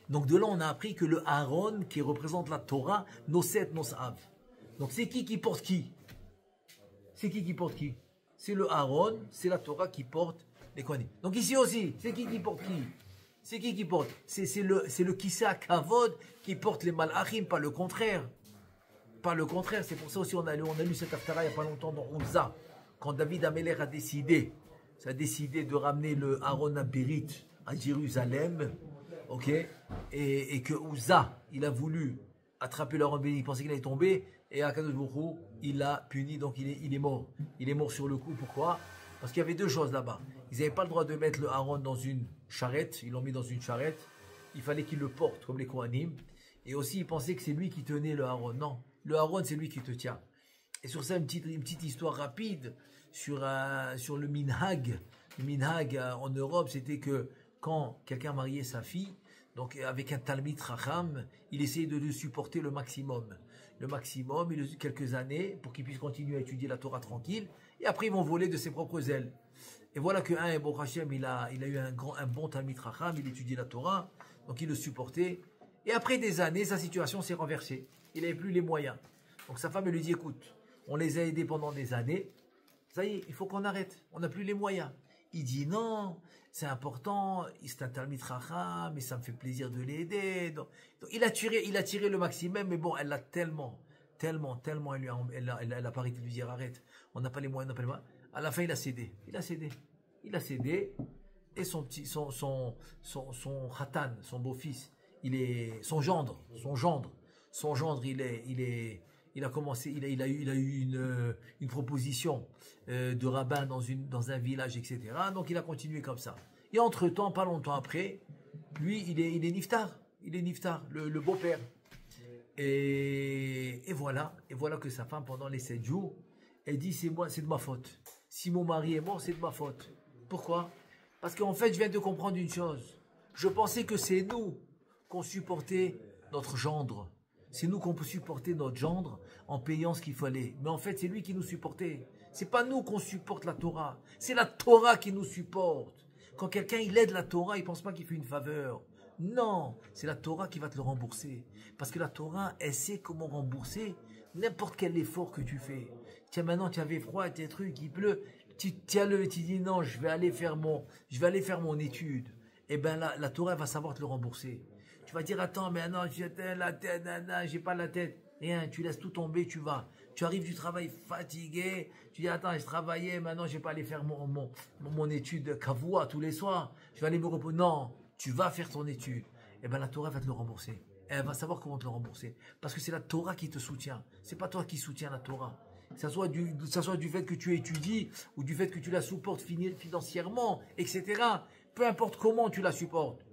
Donc de là, on a appris que le Aaron, qui représente la Torah, Noset, Nosav. Donc c'est qui porte qui? C'est qui porte qui? C'est le Aaron, c'est la Torah qui porte les Kohanim. Donc ici aussi, c'est qui porte qui? C'est qui porte? C'est le Kissa Kavod qui porte les Malachim, pas le contraire. Pas le contraire, c'est pour ça aussi on a lu cette Haftara il n'y a pas longtemps dans Onza, quand David Améler a décidé de ramener le Aaron à Bérite à Jérusalem, ok, et que Uza, il a voulu attraper le Aaron béni, il pensait qu'il allait tomber, et Akadosh Baruch Hu, il l'a puni, donc il est mort. Il est mort sur le coup, pourquoi? Parce qu'il y avait deux choses là-bas. Ils n'avaient pas le droit de mettre le Aaron dans une charrette, ils l'ont mis dans une charrette, il fallait qu'il le porte comme les Kohanim, et aussi ils pensaient que c'est lui qui tenait le Aaron. Non, le Aaron c'est lui qui te tient. Et sur ça, une petite histoire rapide sur le minhag. Le minhag en Europe, c'était que quand quelqu'un mariait sa fille, donc avec un Talmid Chacham, il essayait de le supporter le maximum. Le maximum, quelques années, pour qu'il puisse continuer à étudier la Torah tranquille, et après ils vont voler de ses propres ailes. Et voilà que Baruch Hashem, il a eu un bon Talmid Chacham, il étudiait la Torah, donc il le supportait. Et après des années, sa situation s'est renversée. Il n'avait plus les moyens. Donc sa femme lui dit, écoute, on les a aidés pendant des années, ça y est, il faut qu'on arrête, on n'a plus les moyens. Il dit non, c'est important, c'est un Talmid Chacham, mais ça me fait plaisir de l'aider. Donc, il a tiré le maximum, mais bon, elle l'a tellement, elle a pas arrêté de lui dire arrête, on n'a pas les moyens, À la fin, il a cédé, et son Khatan, son beau-fils, son gendre, il a eu une proposition de rabbin dans un village, etc. Donc il a continué comme ça. Et entre-temps, pas longtemps après, lui, il est niftar. Il est niftar, le beau-père. Et voilà que sa femme, pendant les 7 jours, elle dit, c'est de ma faute. Si mon mari est mort, c'est de ma faute. Pourquoi? Parce qu'en fait, je viens de comprendre une chose. Je pensais que c'est nous qu'on supportait notre gendre. C'est nous qu'on peut supporter notre gendre en payant ce qu'il fallait. Mais en fait, c'est lui qui nous supportait. C'est pas nous qu'on supporte la Torah. C'est la Torah qui nous supporte. Quand quelqu'un il aide la Torah, il pense pas qu'il fait une faveur. Non, c'est la Torah qui va te le rembourser. Parce que la Torah, elle sait comment rembourser n'importe quel effort que tu fais. Tiens, maintenant, tu avais froid, tes trucs, il pleut. Tu dis non, je vais aller faire mon étude. Eh bien, la Torah va savoir te le rembourser. Tu vas dire, attends, mais non, j'ai la tête, j'ai pas la tête. Rien, tu laisses tout tomber, tu vas. Tu arrives du travail fatigué, tu dis, attends, je travaillais, maintenant je vais pas aller faire mon étude kavua tous les soirs. Je vais aller me reposer. Non, tu vas faire ton étude. Eh bien, la Torah va te le rembourser. Elle va savoir comment te le rembourser. Parce que c'est la Torah qui te soutient. C'est pas toi qui soutiens la Torah. Que ça soit du fait que tu étudies ou du fait que tu la supportes financièrement, etc. Peu importe comment tu la supportes.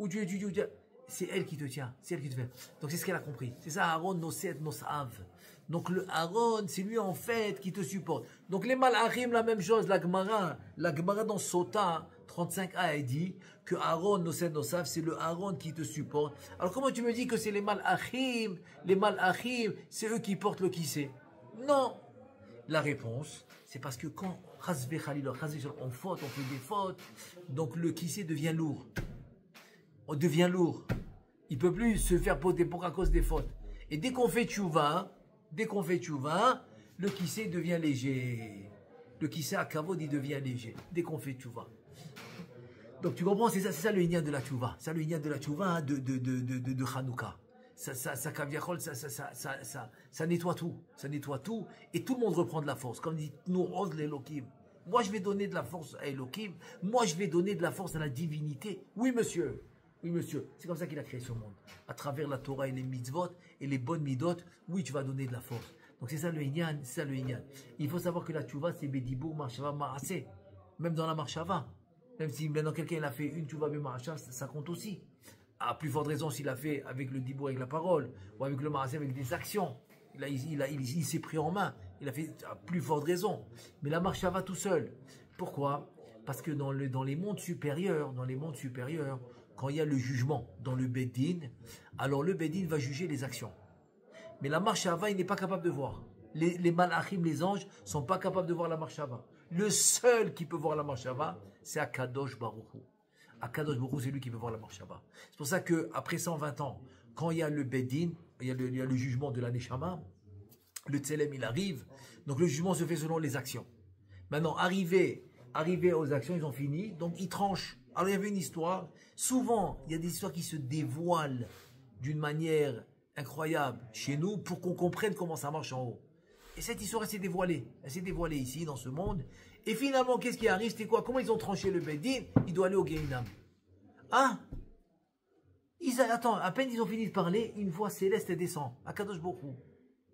Ou tu étudies, c'est elle qui te tient, c'est elle qui te fait. Donc c'est ce qu'elle a compris. C'est ça, Aaron Noset Nosav. Donc le Aaron, c'est lui en fait qui te supporte. Donc les Malachim, la même chose, la Gemara dans Sota 35a, elle dit que Aaron Noset Nosav, c'est le Aaron qui te supporte. Alors comment tu me dis que c'est les Malachim, c'est eux qui portent le kissé? Non. La réponse, c'est parce que quand on fait des fautes, donc le kissé devient lourd. on devient lourd. Il ne peut plus se faire poter pour à cause des fautes. Et dès qu'on fait tchouva, le kissé devient léger. Le kissé à kavod, il devient léger. Dès qu'on fait tchouva. Donc tu comprends, c'est ça le inyan de la tchouva. C'est ça le inyan de la tchouva hein, de Hanouka. Ça nettoie tout. Ça nettoie tout. Et tout le monde reprend de la force. Comme dit nous, Oz l'Elohim. Moi, je vais donner de la force à Elohim. Moi, je vais donner de la force à la divinité. Oui, monsieur. Oui, monsieur. C'est comme ça qu'il a créé ce monde. À travers la Torah et les mitzvot et les bonnes midot, oui, tu vas donner de la force. Donc, c'est ça le inyan. C'est ça le inyan. Il faut savoir que la tchouva, c'est Bedibour, Marshava, Maaseh. Même dans la Marshava. Même si maintenant quelqu'un a fait une tchouva, Marshava, ça compte aussi. À plus forte raison s'il a fait avec le Dibour, avec la parole, ou avec le Maaseh, avec des actions. Il s'est pris en main. Il a fait à plus forte raison. Mais la marshava tout seul. Pourquoi? Parce que dans les mondes supérieurs, quand il y a le jugement dans le Beddin, alors le Beddin va juger les actions. Mais la marshava, il n'est pas capable de voir. Les malachim, les anges, ne sont pas capables de voir la marshava. Le seul qui peut voir la marshava, c'est Akadosh Baruch Hu. Akadosh Baruch Hu, c'est lui qui peut voir la marshava. C'est pour ça qu'après 120 ans, quand il y a le Beddin, il y a le jugement de la Neshama, le Tselem, il arrive. Donc le jugement se fait selon les actions. Maintenant, arrivé aux actions, ils ont fini. Donc ils tranchent. Alors il y avait une histoire. Souvent, il y a des histoires qui se dévoilent d'une manière incroyable chez nous pour qu'on comprenne comment ça marche en haut. Et cette histoire, elle s'est dévoilée. Elle s'est dévoilée ici, dans ce monde. Et finalement, qu'est-ce qui arrive? C'était quoi? Comment ils ont tranché le Beddin? Il doit aller au Gehinam. Ah! Attends, à peine ils ont fini de parler, une voix céleste descend. Akadosh Baruch Hu.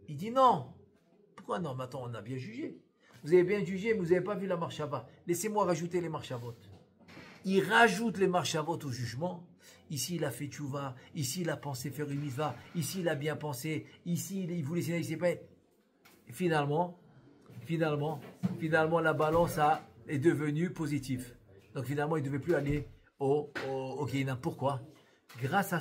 Il dit non. Pourquoi non? Mais attends, on a bien jugé. Vous avez bien jugé, mais vous n'avez pas vu la marshava. Laissez-moi rajouter les marshavot. Il rajoute les marshavot au jugement. Ici, il a fait tchouva. Ici, il a pensé faire une mitzvah. Ici, il a bien pensé. Ici, il voulait s'y aller, pas. Finalement, la balance est devenue positive. Donc finalement, il ne devait plus aller au Gehinam. Pourquoi? Grâce à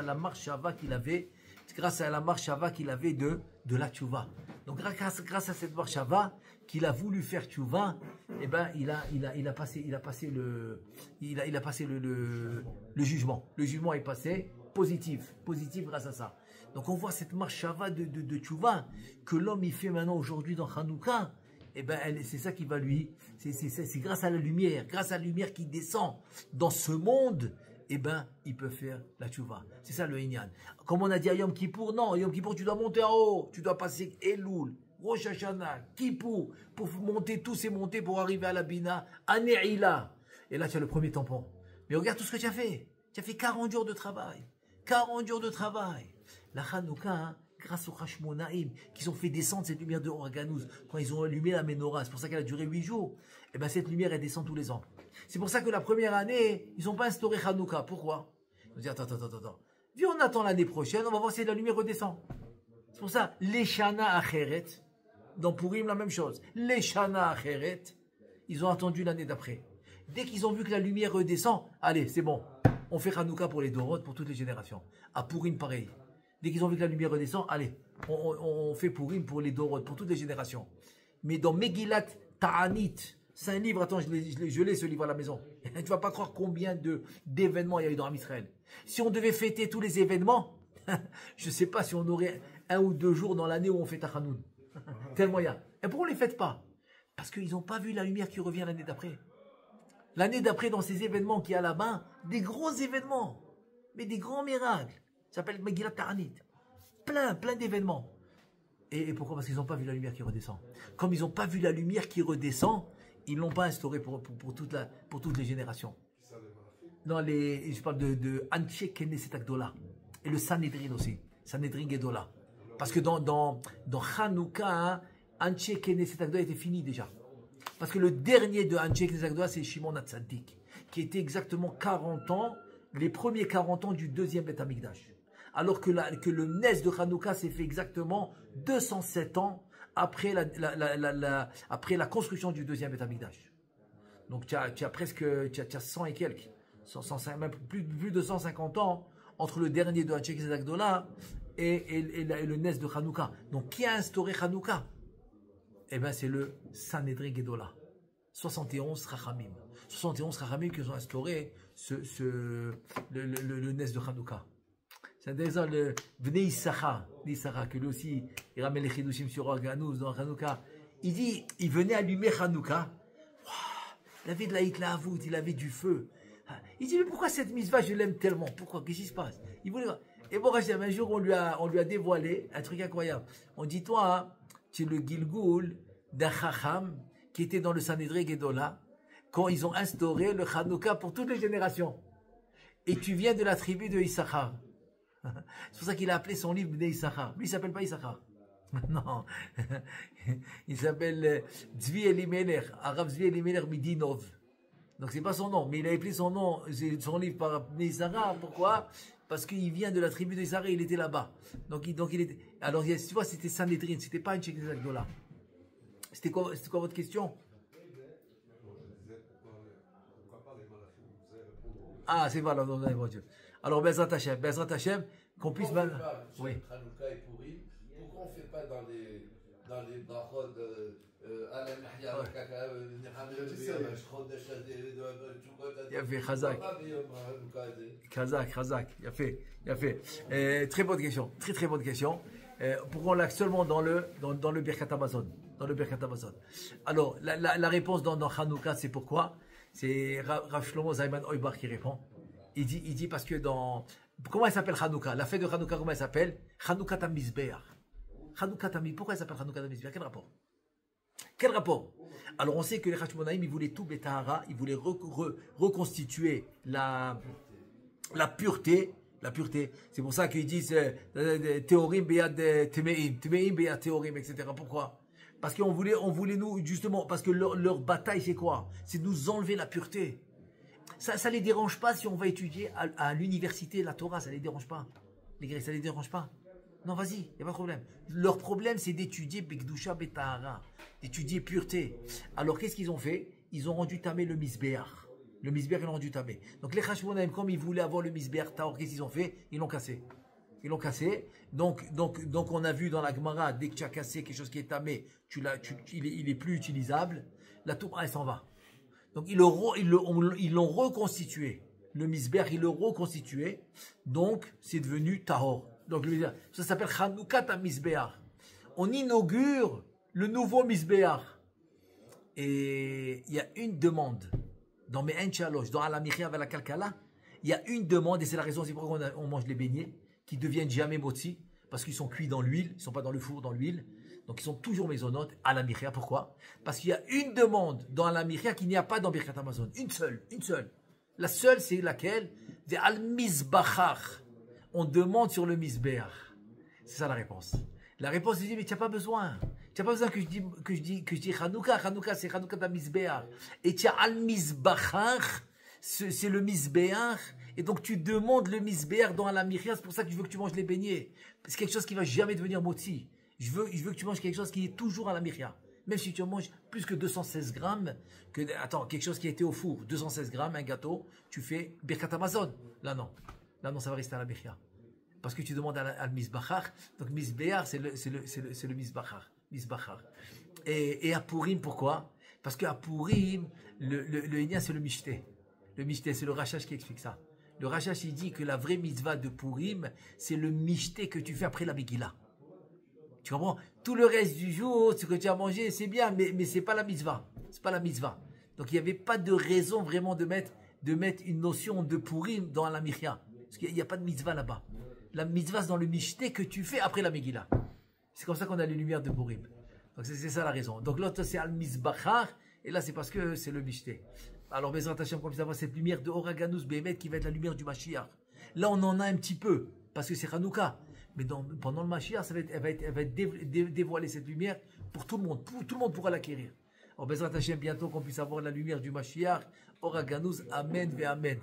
la marshava qu'il avait. Grâce à la marshava qu'il avait de la tchouva. Donc grâce à cette marshava qu'il a voulu faire tchouva, eh ben il a passé le jugement. Le jugement est passé positif grâce à ça. Donc on voit cette marshava de tchouva que l'homme il fait maintenant aujourd'hui dans Hanouka. Eh ben c'est ça qui va lui, c'est grâce à la lumière qui descend dans ce monde. Eh ben, il peut faire la tchouva. C'est ça le inyan. Comme on a dit à Yom Kippour, non, Yom Kippour, tu dois monter en haut. Tu dois passer Elul, Rosh Hashanah, Kippour, pour monter tous ces montées pour arriver à la Bina, à Ne'ila. Et là, tu as le premier tampon. Mais regarde tout ce que tu as fait. Tu as fait 40 jours de travail. 40 jours de travail. La Hanouka, hein, grâce aux Hashmonaïm, qui ont fait descendre cette lumière de Organouz, quand ils ont allumé la menorah, c'est pour ça qu'elle a duré 8 jours. Et bien, cette lumière, elle descend tous les ans. C'est pour ça que la première année, ils n'ont pas instauré Hanouka. Pourquoi? Ils ont dit, attends. Viens, on attend l'année prochaine, on va voir si la lumière redescend. C'est pour ça, les Shana Acheret, dans Purim, la même chose. Les Shana Acheret, ils ont attendu l'année d'après. Dès qu'ils ont vu que la lumière redescend, allez, c'est bon. On fait Hanouka pour les Dorot, pour toutes les générations. À Purim, pareil. Dès qu'ils ont vu que la lumière redescend, allez, on fait Purim pour les Dorot, pour toutes les générations. Mais dans Megillat Ta'anit, c'est un livre, attends, je l'ai ce livre à la maison. Tu ne vas pas croire combien d'événements il y a eu dans Israël. Si on devait fêter tous les événements, je ne sais pas si on aurait 1 ou 2 jours dans l'année où on fait Tachanoun. Tellement il y a. Et pourquoi on ne les fête pas? Parce qu'ils n'ont pas vu la lumière qui revient l'année d'après. L'année d'après, dans ces événements qu'il y a là-bas, des gros événements, mais des grands miracles. Ça s'appelle Megillat Ta'anit. Plein d'événements. Et pourquoi? Parce qu'ils n'ont pas vu la lumière qui redescend. Comme ils n'ont pas vu la lumière qui redescend, ils ne l'ont pas instauré pour toutes les générations. Je parle de Anche Knesset Agdola. Et le Sanhedrin aussi. Sanhedrin Gedola. Parce que dans Hanouka, Anche Knesset Agdola était fini déjà. Parce que le dernier de Anche Knesset Agdola, c'est Shimon HaTzadik, qui était exactement 40 ans, les premiers 40 ans du deuxième Beth Amikdash. Alors que le Nes de Hanouka s'est fait exactement 207 ans après la construction du deuxième Beth Amikdash. Donc tu as presque 100 et quelques, 105, même plus de 150 ans entre le dernier de Anche Knesset Agdola et le Nes de Hanouka. Donc qui a instauré Hanouka? Eh bien c'est le Sanhedrin Gedola. 71 Rachamim. 71 Rachamim qui ont instauré le Nes de Hanouka. C'est intéressant, le Bnei Issachar, que lui aussi, il ramène les Chidushim sur Organous dans Hanouka. Il dit, il venait allumer Hanouka. Il avait de la hitlaavout, il avait du feu. Il dit, mais pourquoi cette mitzvah, je l'aime tellement? Pourquoi? Qu'est-ce qui se passe? Il voulait... Et bon, un jour, on lui a dévoilé un truc incroyable. On dit, toi, hein, tu es le Gilgoul d'un Chacham qui était dans le Sanhedrin Gedola quand ils ont instauré le Hanouka pour toutes les générations. Et tu viens de la tribu de Issachar. C'est pour ça qu'il a appelé son livre Bnei Issachar. Lui, il ne s'appelle pas Issachar. Non. Il s'appelle Tzvi Elimelech, Arav Tzvi Elimelech Midinov. Donc, c'est pas son nom. Mais il a appelé son nom, son livre par Bnei Issachar. Pourquoi? Parce qu'il vient de la tribu de Issachar, il était là-bas. Donc il était. Alors, tu vois, c'était Sanhedrin, c'était pas une Tchékoslovaque. C'était quoi votre question? Ah, c'est voilà, non, non, Dieu. Alors, Bezrat Hashem, qu'on puisse même. Oui. Pourquoi on ne fait pas dans les brachot Alain Mahya, Il a fait Khazak, il a fait. Très bonne question, très bonne question. Pourquoi on l'a seulement dans le Birkat Hamazon, Alors, la réponse dans Hanouka, c'est pourquoi? C'est Rav Shlomo Zalman Auerbach qui répond. Il dit parce que comment elle s'appelle Hanouka? La fête de Hanouka, comment elle s'appelle? Hanouka Tamizbeach. Hanouka Tamizbeach. Pourquoi elle s'appelle Hanouka Tamizbeach? Quel rapport? Alors on sait que les Hashmonaïm, ils voulaient tout Betahara, ils voulaient reconstituer la pureté. C'est pour ça qu'ils disent Théorim Beyad Temeim, Temeim Beyad Théorim, etc. Pourquoi? Parce qu'on voulait nous, justement, parce que leur bataille, c'est quoi? C'est de nous enlever la pureté. Ça les dérange pas si on va étudier à l'université la Torah, ça les dérange pas. Les Grecs, ça les dérange pas. Non, vas-y, il n'y a pas de problème. Leur problème, c'est d'étudier Bekdusha Betahara, d'étudier pureté. Alors, qu'est-ce qu'ils ont fait? Ils ont rendu tamé le Misbéach. Le Misbéach, ils l'ont rendu tamé. Donc, les Hashmonaïm, comme ils voulaient avoir le Misbéach Tahor, qu'est-ce qu'ils ont fait? Ils l'ont cassé. Donc, on a vu dans la Gemara, dès que tu as cassé quelque chose qui est tamé, il est plus utilisable, la Touma, elle s'en va. Donc, ils l'ont reconstitué. Le Misbéach, ils l'ont reconstitué. Donc, c'est devenu Tahor. Donc, ça s'appelle Hanouka Misbéach. On inaugure le nouveau Misbéach. Et il y a une demande. Dans mes Enchalosh, dans Alamichia avec la Kalkala, il y a une demande, et c'est la raison, c'est pourquoi on mange les beignets, qui deviennent jamais motzi, parce qu'ils sont cuits dans l'huile, ils ne sont pas dans le four, dans l'huile. Donc, ils sont toujours maisonnotes à Alamichia. Pourquoi? Parce qu'il y a une demande dans Alamichia qu'il n'y a pas dans Birkat Hamazon. Une seule. La seule, c'est laquelle? C'est Al-Mizbachach. On demande sur le Misbéach. C'est ça la réponse. La réponse, c'est mais tu n'as pas besoin. Tu n'as pas besoin que je dis Hanouka. Hanouka, c'est Hanouka ta Misbéach. Et tu as Al-Mizbachach, c'est le Misbéach. Et donc tu demandes le Misbéach dans la Miria. C'est pour ça que je veux que tu manges les beignets. C'est quelque chose qui ne va jamais devenir moti. Je veux que tu manges quelque chose qui est toujours à la Miria. Même si tu manges plus que 216 grammes, quelque chose qui a été au four, 216 grammes, un gâteau, tu fais Birkat Hamazon. Là, non, ça va rester à la Miria. Parce que tu demandes à Misbachar. Donc, Misbéach, c'est le Misbachar. Et à Purim, pourquoi? Parce qu'à Purim, le Hénia, c'est le Mishté. Le Mishté, c'est le Rachash qui explique ça. Le Rachash, il dit que la vraie mitzvah de Purim, c'est le Mishté que tu fais après la Megillah. Tu comprends? Tout le reste du jour, ce que tu as mangé, c'est bien, mais c'est pas la mitzvah. C'est pas la mitzvah. Donc, il n'y avait pas de raison vraiment de mettre une notion de Purim dans la Miria. Parce qu'il n'y a pas de mitzvah là-bas. La mitzvah, c'est dans le Mishté que tu fais après la Megillah. C'est comme ça qu'on a les lumières de Purim. Donc, c'est ça la raison. Donc, l'autre, c'est Al-Mizbachar. Et là, c'est parce que c'est le Mishté. Alors, Bezrat Hashem, qu'on puisse avoir cette lumière de Oraganus Behemet qui va être la lumière du Mashiach. Là, on en a un petit peu. Parce que c'est Hanouka. Mais pendant le Mashiach, elle va être dévoiler cette lumière pour tout le monde. Tout le monde pourra l'acquérir. Alors, Bezrat Hashem, bientôt qu'on puisse avoir la lumière du Mashiach. Oraganus, Amen ve Amen.